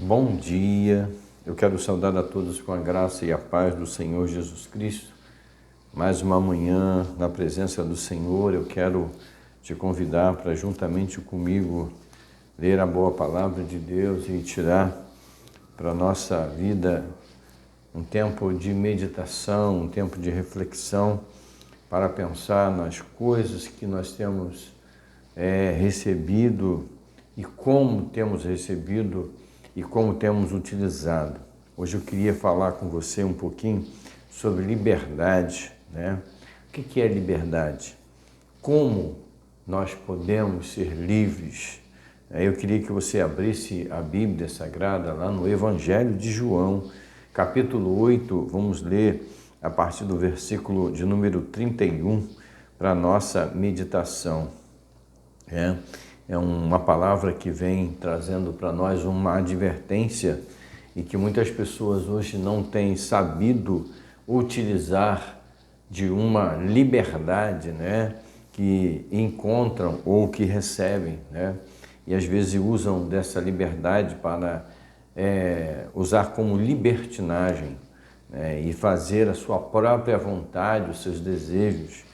Bom dia, eu quero saudar a todos com a graça e a paz do Senhor Jesus Cristo. Mais uma manhã na presença do Senhor, eu quero te convidar para juntamente comigo ler a boa palavra de Deus e tirar para a nossa vida um tempo de meditação, um tempo de reflexão para pensar nas coisas que nós temos recebido e como temos recebido e como temos utilizado. Hoje eu queria falar com você um pouquinho sobre liberdade, né? O que é liberdade? Como nós podemos ser livres? Eu queria que você abrisse a Bíblia Sagrada lá no Evangelho de João, capítulo 8, vamos ler a partir do versículo de número 31 para a nossa meditação. É uma palavra que vem trazendo para nós uma advertência e que muitas pessoas hoje não têm sabido utilizar de uma liberdade, né, que encontram ou que recebem, né, e às vezes usam dessa liberdade para usar como libertinagem, né, e fazer a sua própria vontade, os seus desejos,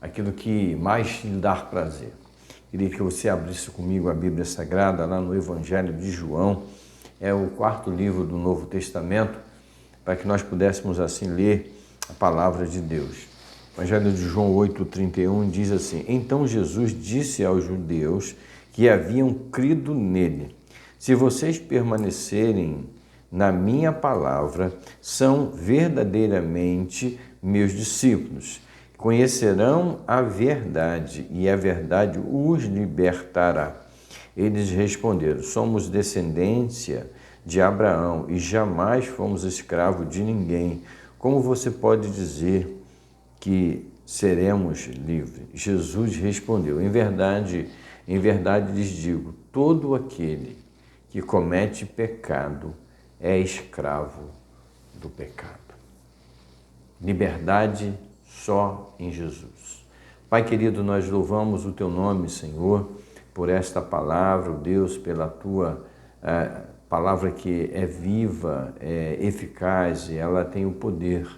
aquilo que mais lhe dá prazer. Queria que você abrisse comigo a Bíblia Sagrada lá no Evangelho de João, é o quarto livro do Novo Testamento, para que nós pudéssemos assim ler a palavra de Deus. O Evangelho de João 8,31 diz assim: Então Jesus disse aos judeus que haviam crido nele: Se vocês permanecerem na minha palavra, são verdadeiramente meus discípulos. Conhecerão a verdade e a verdade os libertará. Eles responderam: Somos descendência de Abraão e jamais fomos escravos de ninguém. Como você pode dizer que seremos livres? Jesus respondeu: Em verdade lhes digo, todo aquele que comete pecado é escravo do pecado. Liberdade só em Jesus. Pai querido, nós louvamos o Teu nome, Senhor, por esta palavra, Deus, pela Tua palavra que é viva, é eficaz e ela tem o poder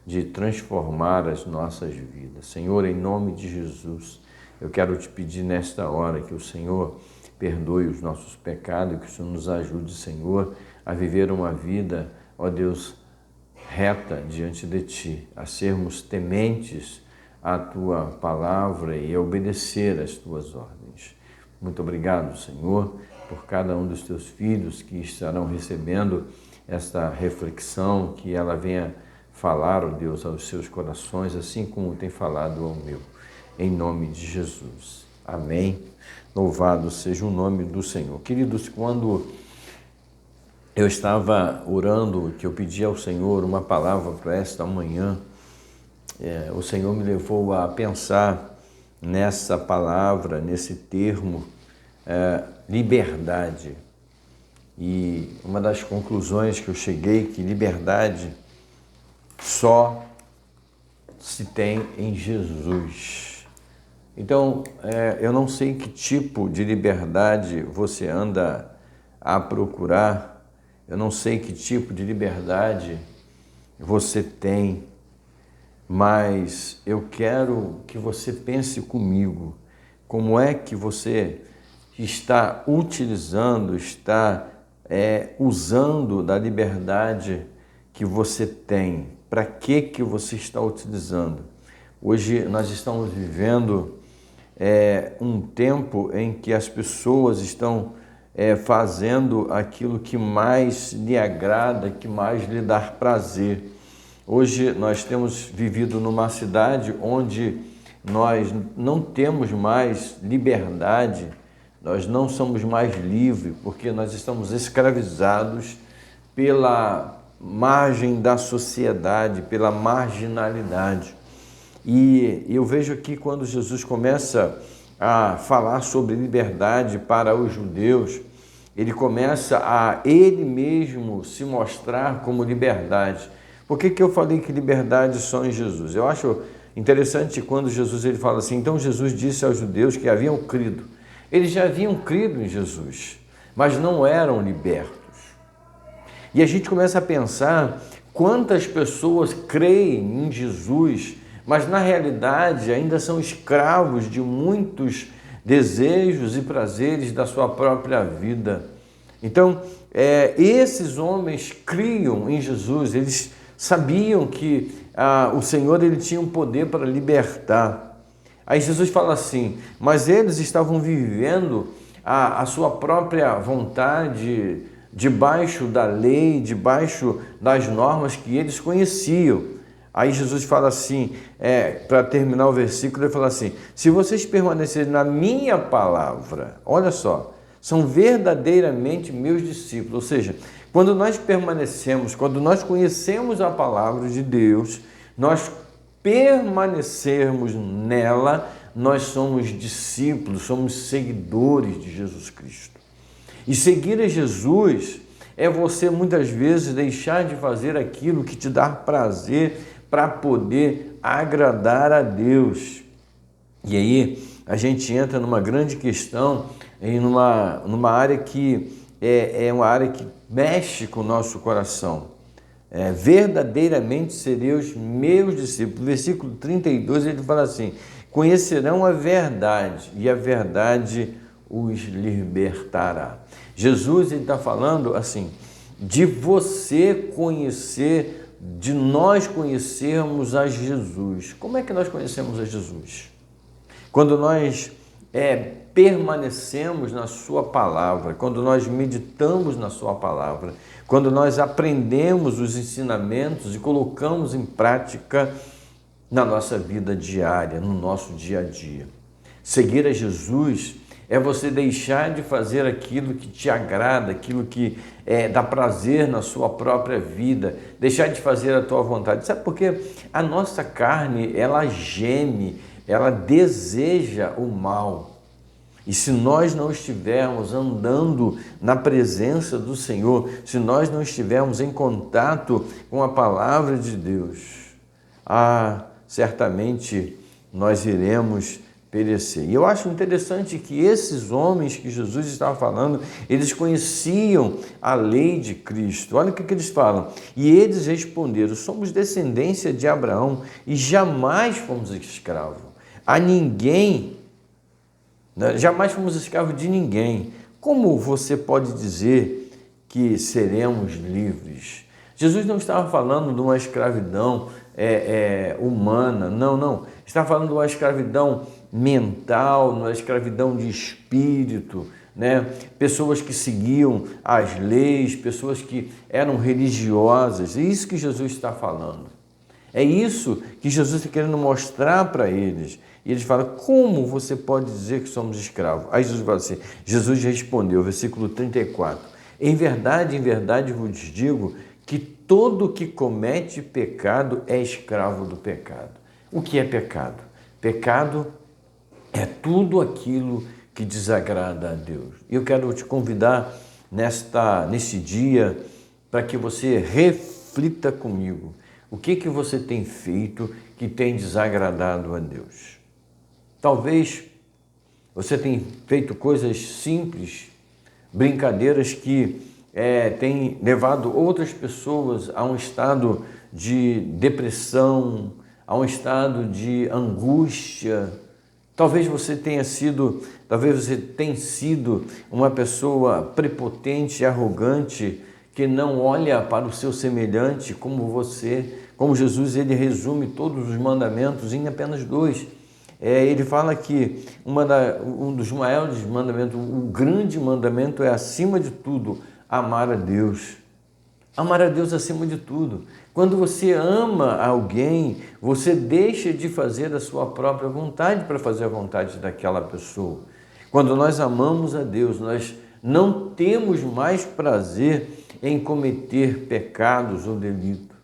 de transformar as nossas vidas. Senhor, em nome de Jesus, eu quero te pedir nesta hora que o Senhor perdoe os nossos pecados, que o Senhor nos ajude, Senhor, a viver uma vida, ó Deus, reta diante de Ti, a sermos tementes à Tua palavra e a obedecer às Tuas ordens. Muito obrigado, Senhor, por cada um dos Teus filhos que estarão recebendo esta reflexão, que ela venha falar, ó Deus, aos seus corações, assim como tem falado ao meu. Em nome de Jesus. Amém. Louvado seja o nome do Senhor. Queridos, quando eu estava orando, que eu pedi ao Senhor uma palavra para esta manhã, o Senhor me levou a pensar nessa palavra, nesse termo, liberdade. E uma das conclusões que eu cheguei, que liberdade só se tem em Jesus. Então, eu não sei que tipo de liberdade você anda a procurar, eu não sei que tipo de liberdade você tem, mas eu quero que você pense comigo, como é que você está utilizando, está usando da liberdade que você tem. Para que você está utilizando? Hoje nós estamos vivendo um tempo em que as pessoas estão fazendo aquilo que mais lhe agrada, que mais lhe dá prazer. Hoje nós temos vivido numa cidade onde nós não temos mais liberdade, nós não somos mais livres, porque nós estamos escravizados pela margem da sociedade, pela marginalidade. E eu vejo aqui quando Jesus começa a falar sobre liberdade para os judeus, ele começa a ele mesmo se mostrar como liberdade. Por que eu falei que liberdade só em Jesus? Eu acho interessante quando Jesus ele fala assim, então Jesus disse aos judeus que haviam crido. Eles já haviam crido em Jesus, mas não eram libertos. E a gente começa a pensar quantas pessoas creem em Jesus, mas na realidade ainda são escravos de muitos desejos e prazeres da sua própria vida. Então, esses homens criam em Jesus, eles sabiam que o Senhor ele tinha um poder para libertar. Aí Jesus fala assim, mas eles estavam vivendo a sua própria vontade, debaixo da lei, debaixo das normas que eles conheciam. Aí Jesus fala assim, para terminar o versículo, ele fala assim, se vocês permanecerem na minha palavra, olha só, são verdadeiramente meus discípulos. Ou seja, quando nós permanecemos, quando nós conhecemos a palavra de Deus, nós permanecermos nela, nós somos discípulos, somos seguidores de Jesus Cristo. E seguir a Jesus é você muitas vezes deixar de fazer aquilo que te dá prazer para poder agradar a Deus. E aí a gente entra numa grande questão, em numa área que é uma área que mexe com o nosso coração. Verdadeiramente sereis meus discípulos. Versículo 32 ele fala assim, conhecerão a verdade e a verdade os libertará. Jesus está falando assim, de você conhecer, de nós conhecermos a Jesus. Como é que nós conhecemos a Jesus? Quando nós permanecemos na sua palavra, quando nós meditamos na sua palavra, quando nós aprendemos os ensinamentos e colocamos em prática na nossa vida diária, no nosso dia a dia. Seguir a Jesus é você deixar de fazer aquilo que te agrada, aquilo que dá prazer na sua própria vida, deixar de fazer a tua vontade. Sabe por quê? A nossa carne, ela geme, ela deseja o mal. E se nós não estivermos andando na presença do Senhor, se nós não estivermos em contato com a palavra de Deus, certamente nós iremos perecer. E eu acho interessante que esses homens que Jesus estava falando, eles conheciam a lei de Cristo. Olha o que eles falam. E eles responderam, somos descendência de Abraão e jamais fomos escravos. A ninguém, jamais fomos escravos de ninguém. Como você pode dizer que seremos livres? Jesus não estava falando de uma escravidão humana, não. Estava falando de uma escravidão mental, uma escravidão de espírito, né? Pessoas que seguiam as leis, pessoas que eram religiosas. É isso que Jesus está falando. É isso que Jesus está querendo mostrar para eles. E eles falam, como você pode dizer que somos escravos? Aí Jesus fala assim, Jesus respondeu, versículo 34, em verdade vos digo que todo que comete pecado é escravo do pecado. O que é pecado? Pecado é tudo aquilo que desagrada a Deus. E eu quero te convidar nesse dia para que você reflita comigo. O que você tem feito que tem desagradado a Deus? Talvez você tenha feito coisas simples, brincadeiras que têm levado outras pessoas a um estado de depressão, a um estado de angústia. Talvez você tenha sido uma pessoa prepotente e arrogante que não olha para o seu semelhante como você. Como Jesus, ele resume todos os mandamentos em apenas 2. Ele fala que um dos maiores mandamentos, o grande mandamento é, acima de tudo, amar a Deus. Amar a Deus acima de tudo. Quando você ama alguém, você deixa de fazer a sua própria vontade para fazer a vontade daquela pessoa. Quando nós amamos a Deus, nós não temos mais prazer em cometer pecados ou delitos.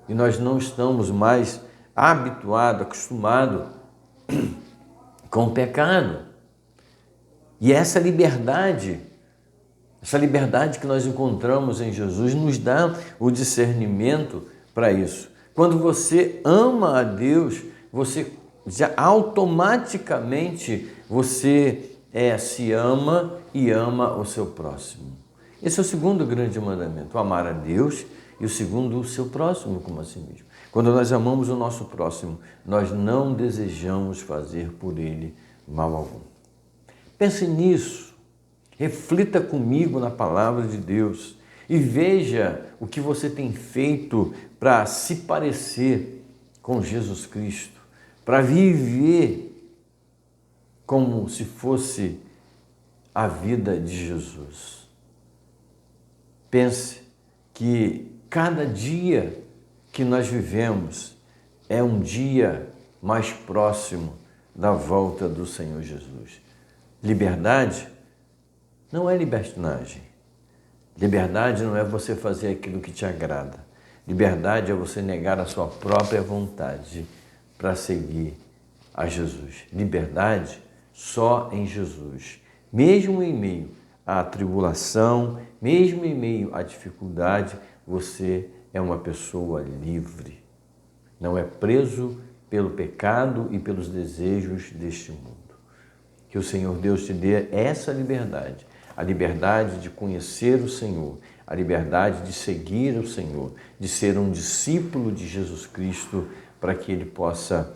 E nós não estamos mais acostumados com o pecado. E essa liberdade que nós encontramos em Jesus nos dá o discernimento para isso. Quando você ama a Deus, você já automaticamente você se ama e ama o seu próximo. Esse é o segundo grande mandamento, amar a Deus, e o segundo, o seu próximo como a si mesmo. Quando nós amamos o nosso próximo, nós não desejamos fazer por ele mal algum. Pense nisso, reflita comigo na palavra de Deus e veja o que você tem feito para se parecer com Jesus Cristo, para viver como se fosse a vida de Jesus. Pense que cada dia que nós vivemos é um dia mais próximo da volta do Senhor Jesus. Liberdade não é libertinagem. Liberdade não é você fazer aquilo que te agrada. Liberdade é você negar a sua própria vontade para seguir a Jesus. Liberdade só em Jesus. Mesmo em meio à tribulação, mesmo em meio à dificuldade, você é uma pessoa livre. Não é preso pelo pecado e pelos desejos deste mundo. Que o Senhor Deus te dê essa liberdade, a liberdade de conhecer o Senhor, a liberdade de seguir o Senhor, de ser um discípulo de Jesus Cristo, para que Ele possa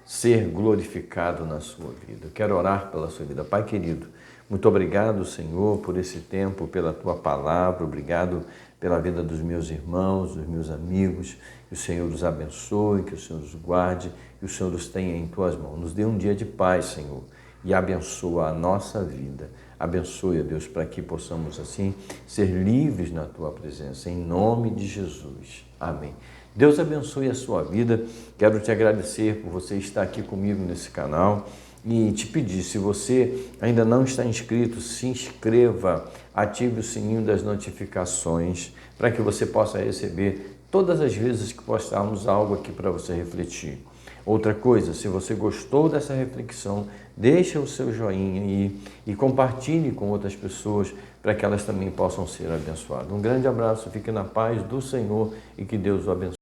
ser glorificado na sua vida. Eu quero orar pela sua vida. Pai querido, muito obrigado, Senhor, por esse tempo, pela Tua palavra, obrigado pela vida dos meus irmãos, dos meus amigos, que o Senhor os abençoe, que o Senhor os guarde, que o Senhor os tenha em Tuas mãos. Nos dê um dia de paz, Senhor, e abençoa a nossa vida. Abençoe, Deus, para que possamos assim ser livres na Tua presença, em nome de Jesus. Amém. Deus abençoe a sua vida. Quero te agradecer por você estar aqui comigo nesse canal e te pedir, se você ainda não está inscrito, se inscreva, ative o sininho das notificações para que você possa receber todas as vezes que postarmos algo aqui para você refletir. Outra coisa, se você gostou dessa reflexão, deixa o seu joinha aí e compartilhe com outras pessoas para que elas também possam ser abençoadas. Um grande abraço, fique na paz do Senhor e que Deus o abençoe.